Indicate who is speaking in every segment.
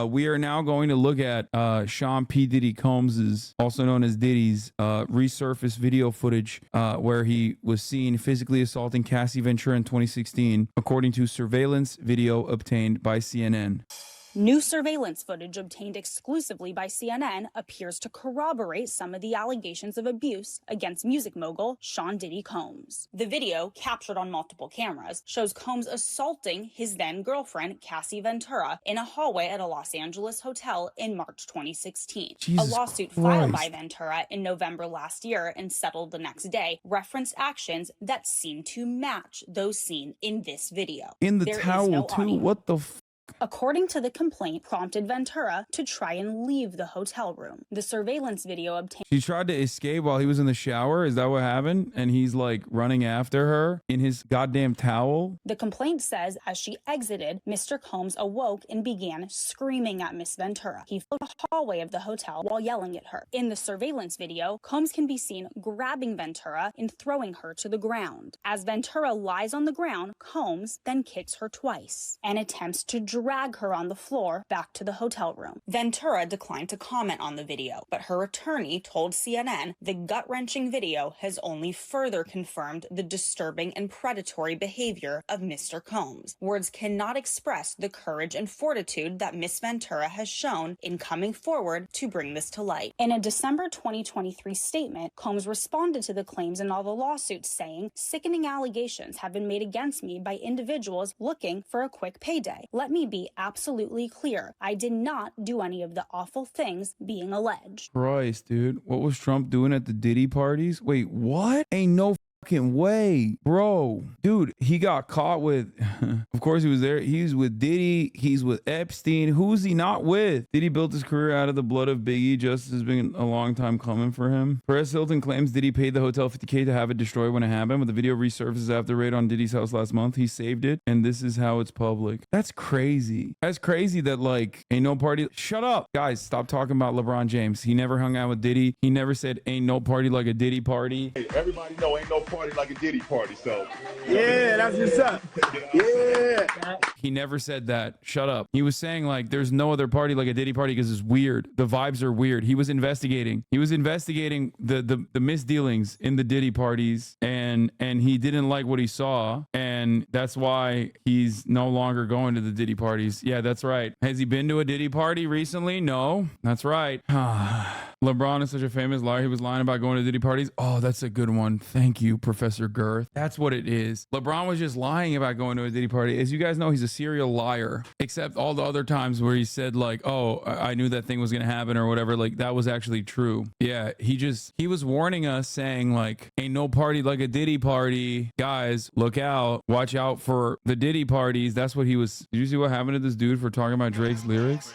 Speaker 1: We are now going to look at Sean P. Diddy Combs's, also known as Diddy's, resurfaced video footage where he was seen physically assaulting Cassie Ventura in 2016, according to surveillance video obtained by CNN.
Speaker 2: New surveillance footage obtained exclusively by CNN appears to corroborate some of the allegations of abuse against music mogul Sean Diddy Combs. The video, captured on multiple cameras, shows Combs assaulting his then-girlfriend Cassie Ventura in a hallway at a Los Angeles hotel in March 2016.
Speaker 1: Jesus
Speaker 2: a lawsuit
Speaker 1: Christ.
Speaker 2: filed by Ventura in November last year and settled the next day referenced actions that seem to match those seen in this video.
Speaker 1: In the
Speaker 2: There is
Speaker 1: towel,
Speaker 2: no
Speaker 1: too?
Speaker 2: audio.
Speaker 1: What the
Speaker 2: According to the complaint, prompted Ventura to try and leave the hotel room. The surveillance video obtained.
Speaker 1: She tried to escape while he was in the shower? Is that what happened? And he's like running after her in his goddamn towel?
Speaker 2: The complaint says as she exited, Mr. Combs awoke and began screaming at Miss Ventura. He fled the hallway of the hotel while yelling at her. In the surveillance video, Combs can be seen grabbing Ventura and throwing her to the ground. As Ventura lies on the ground, Combs then kicks her twice and attempts to drag her on the floor back to the hotel room. Ventura declined to comment on the video, but her attorney told CNN the gut-wrenching video has only further confirmed the disturbing and predatory behavior of Mr. Combs. Words cannot express the courage and fortitude that Miss Ventura has shown in coming forward to bring this to light. In a December 2023 statement, Combs responded to the claims in all the lawsuits, saying, "Sickening allegations have been made against me by individuals looking for a quick payday. Let me be absolutely clear. I did not do any of the awful things being alleged."
Speaker 1: Christ, dude. What was Trump doing at the Diddy parties? Wait, what? Ain't no fucking way, bro. Dude, he got caught with, of course he was there. He's with Diddy. He's with Epstein. Who's he not with? Diddy built his career out of the blood of Biggie. Justice has been a long time coming for him. Perez Hilton claims Diddy paid the hotel $50K to have it destroyed when it happened, but the video resurfaces after the raid on Diddy's house last month. He saved it, and this is how it's public. That's crazy. That's crazy that, like, ain't no party. Shut up. Guys, stop talking about LeBron James. He never hung out with Diddy. He never said ain't no party like a Diddy party.
Speaker 3: Hey, everybody know ain't no party like a Diddy party, so.
Speaker 4: Yeah, that's what's up. Yeah.
Speaker 1: He never said that. Shut up. He was saying like there's no other party like a Diddy party because it's weird. The vibes are weird. He was investigating. He was investigating the misdealings in the Diddy parties, and he didn't like what he saw, and that's why he's no longer going to the Diddy parties. Yeah, that's right. Has he been to a Diddy party recently? No. That's right. LeBron is such a famous liar. He was lying about going to Diddy parties. Oh, that's a good one. Thank you, Professor Girth. That's what it is. LeBron was just lying about going to a Diddy party. As you guys know, he's a serial liar, except all the other times where he said like, oh, I knew that thing was going to happen or whatever. Like that was actually true. Yeah. He was warning us saying like, ain't no party like a Diddy party. Guys, look out. Watch out for the Diddy parties. That's what he was. Did you see what happened to this dude for talking about Drake's lyrics?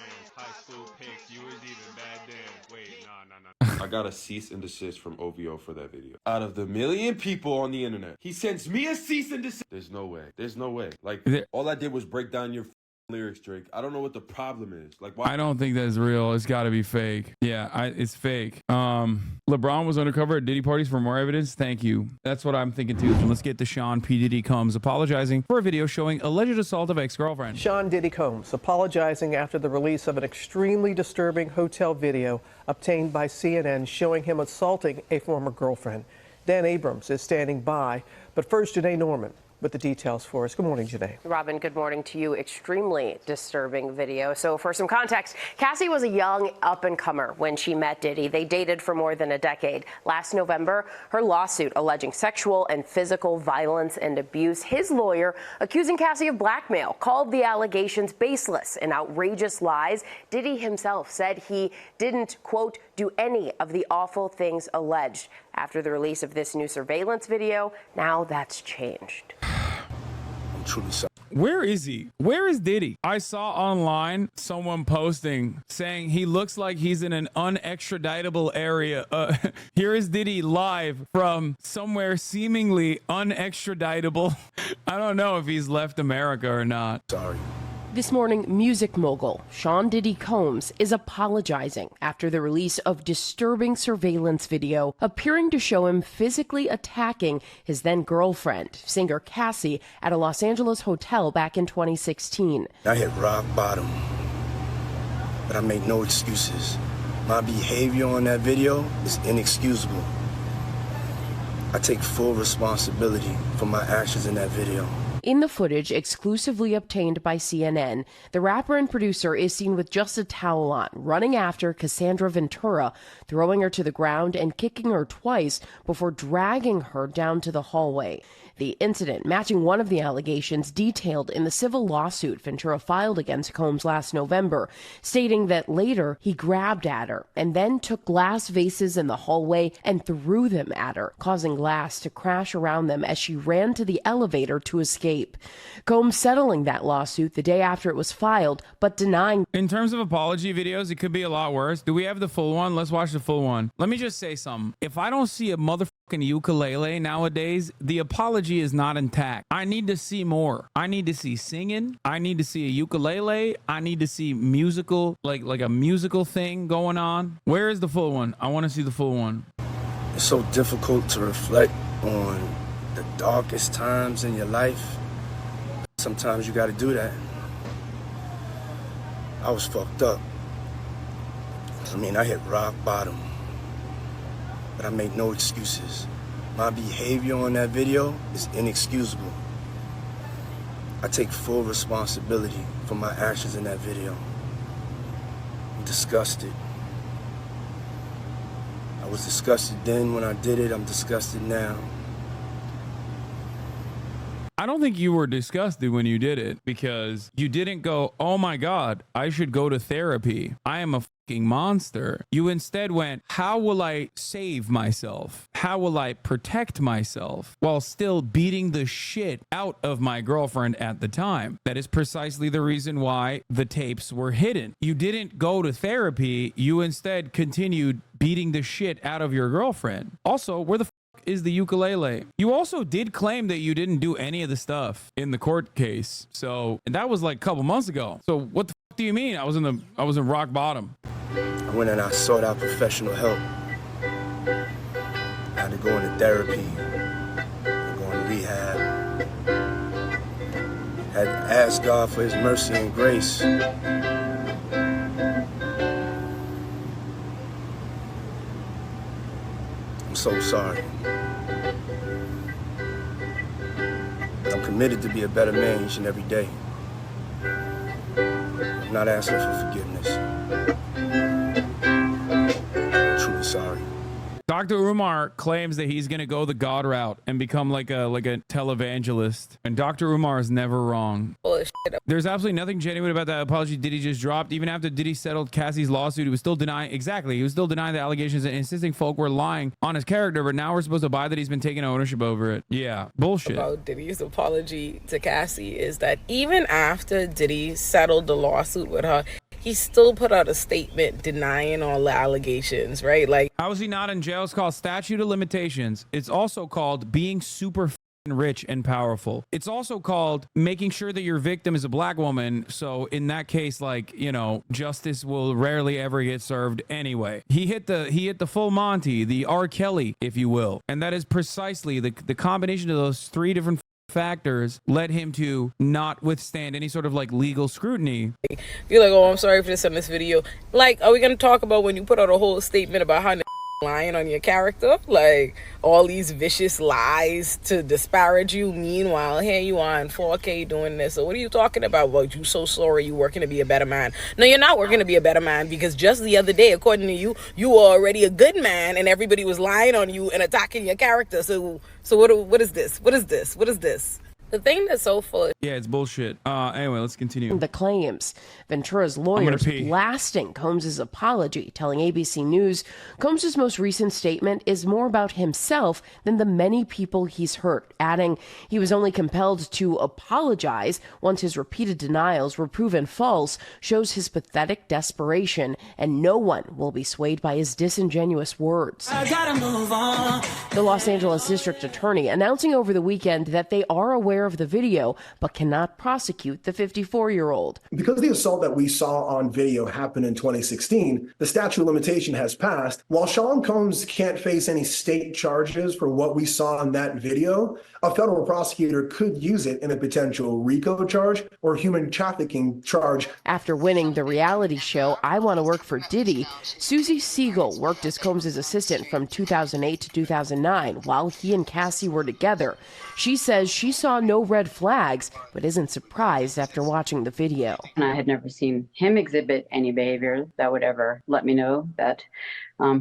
Speaker 5: I got a cease and desist from OVO for that video. Out of the million people on the internet, he sends me a cease and desist. There's no way. There's no way. Like, all I did was break down your lyrics, Drake. I don't know what the problem is. Like, why?
Speaker 1: I don't think that's real. It's got to be fake. Yeah, it's fake. LeBron was undercover at Diddy parties for more evidence. Thank you. That's what I'm thinking too. Let's get to Sean P. Diddy Combs apologizing for a video showing alleged assault of ex-girlfriend.
Speaker 6: Sean Diddy Combs apologizing after the release of an extremely disturbing hotel video obtained by CNN showing him assaulting a former girlfriend. Dan Abrams is standing by. But first, Janae Norman with the details for us. Good morning, Janae.
Speaker 7: Robin, good morning to you. Extremely disturbing video. So for some context, Cassie was a young up-and-comer when she met Diddy. They dated for more than a decade. Last November, her lawsuit alleging sexual and physical violence and abuse. His lawyer, accusing Cassie of blackmail, called the allegations baseless and outrageous lies. Diddy himself said he didn't, quote, do any of the awful things alleged. After the release of this new surveillance video, now that's changed.
Speaker 4: I'm truly sorry.
Speaker 1: Where is he? Where is Diddy? I saw online someone posting saying he looks like he's in an unextraditable area. Here is Diddy live from somewhere seemingly unextraditable. I don't know if he's left America or not.
Speaker 4: Sorry.
Speaker 7: This morning, music mogul Sean Diddy Combs is apologizing after the release of disturbing surveillance video appearing to show him physically attacking his then-girlfriend, singer Cassie, at a Los Angeles hotel back in 2016.
Speaker 4: I hit rock bottom. but I make no excuses. My behavior on that video is inexcusable. I take full responsibility for my actions in that video.
Speaker 7: In the footage exclusively obtained by CNN, the rapper and producer is seen with just a towel on, running after Cassie Ventura, throwing her to the ground and kicking her twice before dragging her down to the hallway. The incident matching one of the allegations detailed in the civil lawsuit Ventura filed against Combs last November, stating that later he grabbed at her and then took glass vases in the hallway and threw them at her, causing glass to crash around them as she ran to the elevator to escape. Combs settling that lawsuit the day after it was filed, but denying.
Speaker 1: In terms of apology videos, it could be a lot worse. Do we have the full one? Let's watch the full one. Let me just say something. If I don't see a motherfucking ukulele nowadays, the apology is not intact. I need to see more. I need to see singing. I need to see a ukulele. I need to see musical, like a musical thing going on. Where is the full one? I want to see the full one.
Speaker 4: It's so difficult to reflect on the darkest times in your life. Sometimes you gotta do that. I was fucked up. I mean, I hit rock bottom. But I make no excuses. My behavior on that video is inexcusable. I take full responsibility for my actions in that video. I'm disgusted. I was disgusted then when I did it. I'm disgusted now.
Speaker 1: I don't think you were disgusted when you did it because you didn't go, oh my God, I should go to therapy. I am a fucking monster. You instead went, how will I save myself? How will I protect myself while still beating the shit out of my girlfriend at the time? That is precisely the reason why the tapes were hidden. You didn't go to therapy. You instead continued beating the shit out of your girlfriend. Also, where the is the ukulele? You also did claim that you didn't do any of the stuff in the court case. So, and that was like a couple months ago. So what the fuck do you mean? I was in rock bottom.
Speaker 4: I went and I sought out professional help. I had to go into therapy, go into rehab. Had to ask God for his mercy and grace. I'm so sorry. But I'm committed to be a better man each and every day. I'm not asking for forgiveness. I'm truly sorry.
Speaker 1: Dr. Umar claims that he's going to go the God route and become like a televangelist. And Dr. Umar is never wrong. There's absolutely nothing genuine about that apology Diddy just dropped. Even after Diddy settled Cassie's lawsuit, he was still denying, he was still denying the allegations and insisting folk were lying on his character. But now we're supposed to buy that he's been taking ownership over it. Yeah, bullshit.
Speaker 8: About Diddy's apology to Cassie is that even after Diddy settled the lawsuit with her, he still put out a statement denying all the allegations, right? Like,
Speaker 1: how is he not in jail? It's called statute of limitations. It's also called being super rich and powerful. It's also called making sure that your victim is a black woman. So in that case, like, you know, justice will rarely ever get served anyway. He hit the full Monty, the R. Kelly, if you will. And that is precisely the combination of those three different factors led him to not withstand any sort of like legal scrutiny.
Speaker 8: You're like, oh, I'm sorry for this on this video. Like, are we going to talk about when you put out a whole statement about how lying on your character, like all these vicious lies to disparage you? Meanwhile, here you are in 4K doing this. So what are you talking about? Well, you so sorry, you working to be a better man. No, you're not working to be a better man, because just the other day, according to you, you were already a good man and everybody was lying on you and attacking your character. So what is this? What is this? What is this? The thing that's so full.
Speaker 1: Yeah, it's bullshit. Anyway, let's continue.
Speaker 7: The claims. Ventura's lawyers blasting Combs' apology, telling ABC News Combs' most recent statement is more about himself than the many people he's hurt, adding he was only compelled to apologize once his repeated denials were proven false, shows his pathetic desperation, and no one will be swayed by his disingenuous words.
Speaker 9: I gotta move on.
Speaker 7: The Los Angeles District Attorney announcing over the weekend that they are aware of the video but cannot prosecute the 54-year-old.
Speaker 9: Because the assault that we saw on video happened in 2016, the statute of limitation has passed. While Sean Combs can't face any state charges for what we saw in that video, a federal prosecutor could use it in a potential RICO charge or human trafficking charge.
Speaker 7: After winning the reality show I Want to Work for Diddy, Susie Siegel worked as Combs' assistant from 2008 to 2009 while he and Cassie were together. She says she saw no red flags, but isn't surprised after watching the video.
Speaker 10: I had never seen him exhibit any behavior that would ever let me know that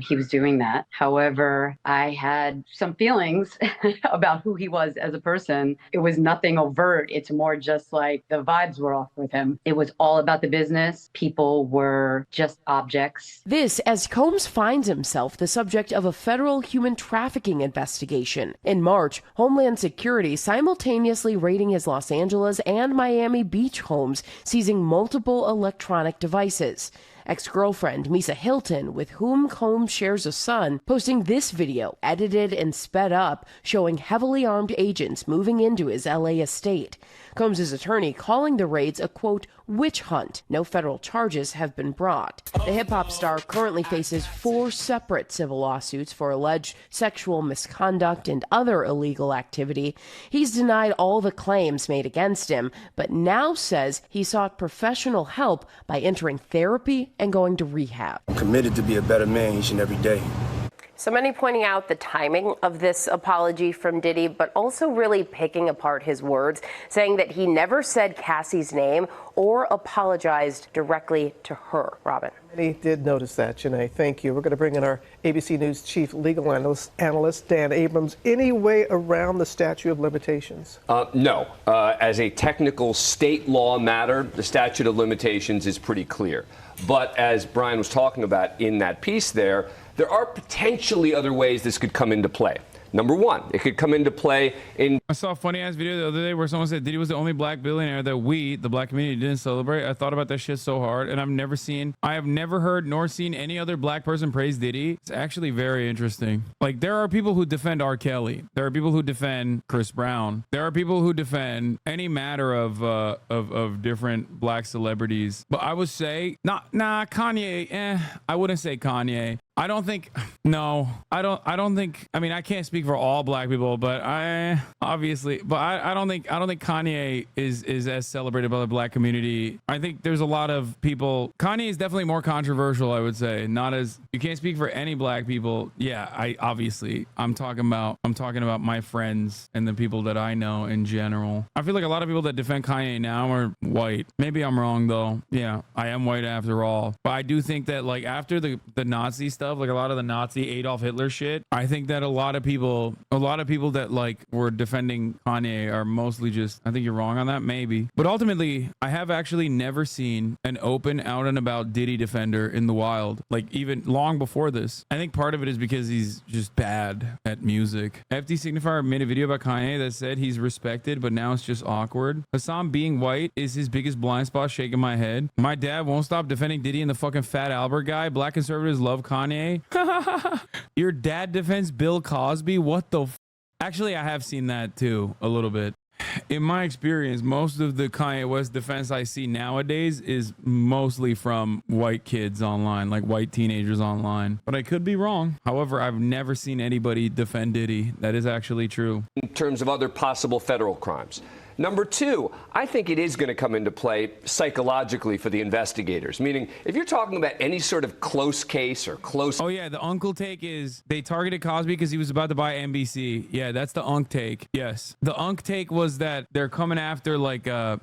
Speaker 10: he was doing that. However, I had some feelings about who he was as a person. It was nothing overt. It's more just like the vibes were off with him. It was all about the business. People were just objects.
Speaker 7: This as Combs finds himself the subject of a federal human trafficking investigation. In March, Homeland Security simultaneously raiding his Los Angeles and Miami Beach homes, seizing multiple electronic devices. Ex-girlfriend Misa Hilton, with whom Combs shares a son, posting this video, edited and sped up, showing heavily armed agents moving into his LA estate. Combs' attorney calling the raids a, quote, witch hunt. No federal charges have been brought. The hip-hop star currently faces 4 separate civil lawsuits for alleged sexual misconduct and other illegal activity. He's denied all the claims made against him, but now says he sought professional help by entering therapy and going to rehab.
Speaker 4: I'm committed to be a better man each and every day.
Speaker 7: So many pointing out the timing of this apology from Diddy, but also really picking apart his words, saying that he never said Cassie's name or apologized directly to her. Robin.
Speaker 6: Many did notice that, Janae. Thank you. We're going to bring in our ABC News chief legal analyst Dan Abrams. Any way around the statute of limitations?
Speaker 11: No. As a technical state law matter, the statute of limitations is pretty clear. But as Brian was talking about in that piece there are potentially other ways this could come into play. Number one, it could come into play in...
Speaker 1: I saw a funny ass video the other day where someone said Diddy was the only black billionaire that we, the black community, didn't celebrate. I thought about that shit so hard, and I have never heard nor seen any other black person praise Diddy. It's actually very interesting. Like, there are people who defend R. Kelly. There are people who defend Chris Brown. There are people who defend any matter of different black celebrities. But I would say, Kanye, I wouldn't say Kanye. I don't think I can't speak for all black people, but I don't think Kanye is as celebrated by the black community. I think there's a lot of people. Kanye is definitely more controversial, I would say. Not as, you can't speak for any black people. Yeah, I'm talking about my friends and the people that I know in general. I feel like a lot of people that defend Kanye now are white. Maybe I'm wrong though. Yeah, I am white after all. But I do think that, like, after the Nazi stuff, like a lot of the Nazi Adolf Hitler shit, I think that a lot of people that like were defending Kanye are mostly just, I think you're wrong on that, maybe. But ultimately, I have actually never seen an open out and about Diddy defender in the wild, like even long before this. I think part of it is because he's just bad at music. FD Signifier made a video about Kanye that said he's respected, but now it's just awkward. Hasan being white is his biggest blind spot, shaking my head. My dad won't stop defending Diddy and the fucking Fat Albert guy. Black conservatives love Kanye. Your dad defends Bill Cosby? What the Actually, I have seen that too, a little bit. In my experience, most of the Kanye West defense I see nowadays is mostly from white kids online, like white teenagers online. But I could be wrong. However, I've never seen anybody defend Diddy. That is actually true.
Speaker 11: In terms of other possible federal crimes. Number two, I think it is going to come into play psychologically for the investigators. Meaning, if you're talking about any sort of close case or close...
Speaker 1: Oh, yeah, the uncle take is they targeted Cosby because he was about to buy NBC. Yeah, that's the unk take. Yes. The unk take was that they're coming after like a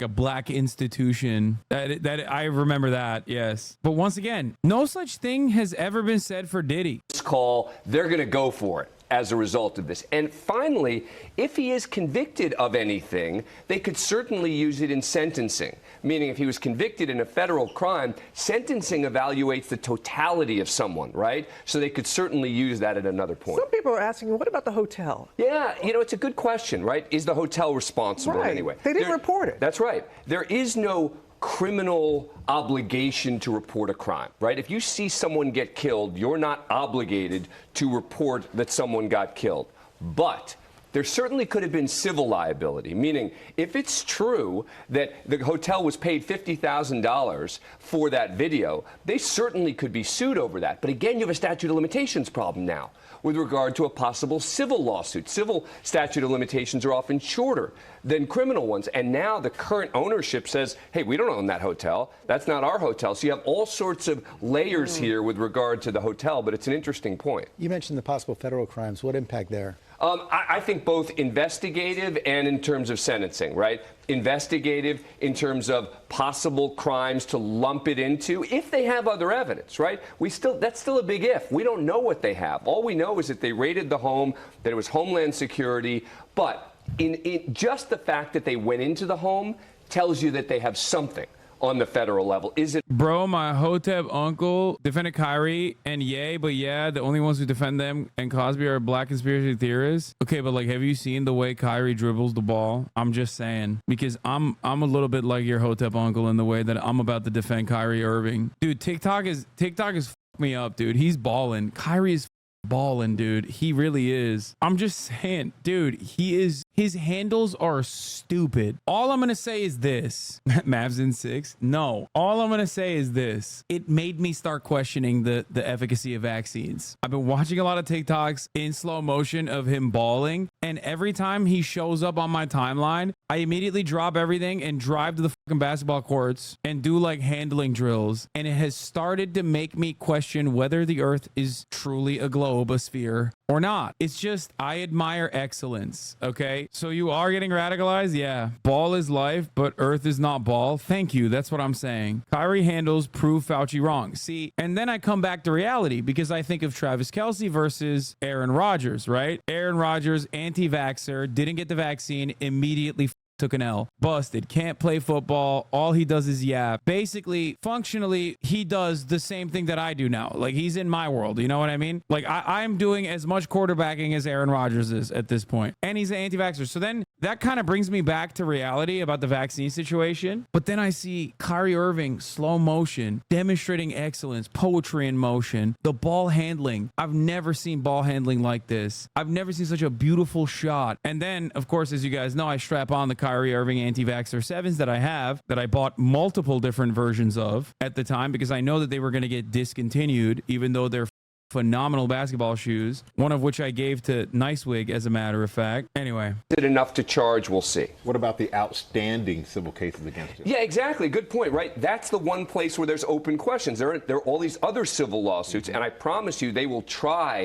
Speaker 1: black institution. That I remember that, yes. But once again, no such thing has ever been said for Diddy.
Speaker 11: This call, they're going to go for it as a result of this. And finally, if he is convicted of anything, they could certainly use it in sentencing. Meaning, if he was convicted in a federal crime, sentencing evaluates the totality of someone, right? So they could certainly use that at another point.
Speaker 6: Some people are asking, what about the hotel?
Speaker 11: Yeah, it's a good question, right? Is the hotel responsible in any way?
Speaker 6: They didn't report it.
Speaker 11: That's right. There is no criminal obligation to report a crime, right? If you see someone get killed, you're not obligated to report that someone got killed. But there certainly could have been civil liability, meaning if it's true that the hotel was paid $50,000 for that video, they certainly could be sued over that. But again, you have a statute of limitations problem now with regard to a possible civil lawsuit. Civil statute of limitations are often shorter than criminal ones. And now the current ownership says, hey, we don't own that hotel. That's not our hotel. So you have all sorts of layers here with regard to the hotel, but it's an interesting point.
Speaker 12: You mentioned the possible federal crimes. What impact there?
Speaker 11: I think both investigative and in terms of sentencing, right? Investigative in terms of possible crimes to lump it into if they have other evidence, right? That's still a big if. We don't know what they have. All we know is that they raided the home, that it was Homeland Security, but in just the fact that they went into the home tells you that they have something on the federal level. Is it?
Speaker 1: Bro, my Hotep uncle defended Kyrie and the only ones who defend them and Cosby are black conspiracy theorists. Okay, but like, have you seen the way Kyrie dribbles the ball? I'm just saying, because I'm a little bit like your Hotep uncle in the way that I'm about to defend Kyrie Irving. Dude, TikTok is f***ing me up, dude. He's balling. Kyrie is balling, dude. He really is. I'm just saying, dude, his handles are stupid. All I'm gonna say is this. Mavs in 6? No. All I'm gonna say is this. It made me start questioning the efficacy of vaccines. I've been watching a lot of TikToks in slow motion of him balling, and every time he shows up on my timeline, I immediately drop everything and drive to the fucking basketball courts and do like handling drills. And it has started to make me question whether the earth is truly a globe, a sphere, or not. It's just, I admire excellence, okay? So you are getting radicalized? Yeah. Ball is life, but earth is not ball. Thank you. That's what I'm saying. Kyrie handles prove Fauci wrong. See, and then I come back to reality because I think of Travis Kelce versus Aaron Rodgers, right? Aaron Rodgers, anti-vaxxer, didn't get the vaccine, immediately took an L. Busted. Can't play football. All he does is yap. Basically, functionally, he does the same thing that I do now. Like, he's in my world. You know what I mean? Like, I'm doing as much quarterbacking as Aaron Rodgers is at this point. And he's an anti-vaxxer. So then that kind of brings me back to reality about the vaccine situation. But then I see Kyrie Irving, slow motion, demonstrating excellence, poetry in motion, the ball handling. I've never seen ball handling like this. I've never seen such a beautiful shot. And then, of course, as you guys know, I strap on the Kyrie Irving anti-vaxxer 7s that I have, that I bought multiple different versions of at the time because I know that they were going to get discontinued, even though they're phenomenal basketball shoes, one of which I gave to Nicewig, as a matter of fact. Anyway.
Speaker 11: Is it enough to charge? We'll see.
Speaker 13: What about the outstanding civil cases against you?
Speaker 11: Yeah, exactly. Good point, right? That's the one place where there's open questions. There are all these other civil lawsuits, and I promise you they will try